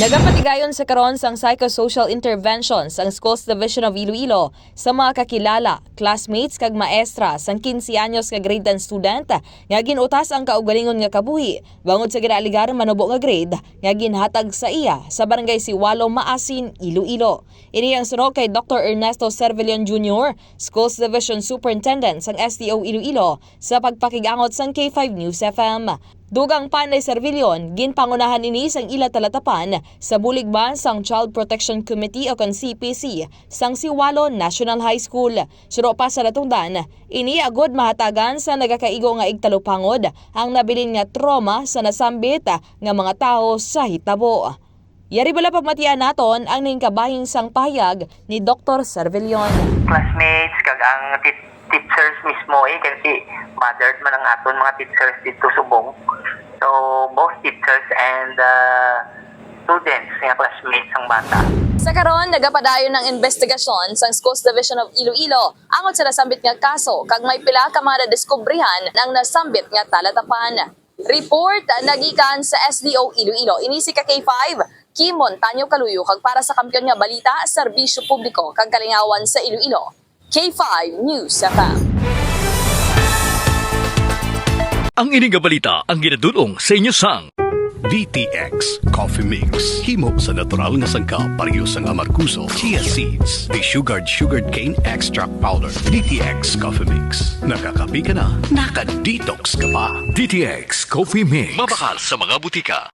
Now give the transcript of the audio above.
Nagapatigayon sa karon sang Psychosocial Interventions ang Schools Division of Iloilo sa mga kakilala, classmates kag maestra sang 15 anyos nga grade 10 student nga ginutas ang kaugalingon nga kabuhi bangod sa ginaaligar manubo nga grade nga ginhatag sa iya sa barangay Siwalo, Maasin, Iloilo. Ini ang sunog kay Dr. Ernesto Cervellon Jr., Schools Division Superintendent sang STO Iloilo sa pagpakigangot sang K5 News FM. Dugang panay Cervellon, ginpangunahan ini sang ila talatapan sa buligban sang Child Protection Committee o kan CPC sang Siwalo National High School. Suro pa sa natungdan, ini agod mahatagan sa nagakaigo nga igtalupangod ang nabilin nga trauma sa nasambit nga mga tao sa hitabo. Yari bala pagmatian naton ang ningkabahing sang pahayag ni Dr. Cervellon. Classmates kag ang teachers mismo kasi mothered man ang aton mga teachers dito subong. So both teachers and students nga classmates ang bata. Sa karon nagapadayon ng investigasyon sang Schools Division of Iloilo angot sa nasambit nga kaso kag may pila ka mga nadiskubrihan ng nasambit nga talatapan. Report nagikan sa SDO Iloilo. Ini si K5 Kimon Tanyo Kaluyo kag para sa kampiyon nga balita, serbisyo publiko kag kalingawan sa Iloilo. K5 News FM. Ang ining balita ang ginadulong sa inyo sang DTX Coffee Mix. Himo sa natural nga sangkap pareho sang amarkuso, chia seeds, desugared sugared cane extract powder. DTX Coffee Mix. Nakakapi ka na, naka-detox ka pa. DTX Coffee Mix. Mabakal sa mga butika.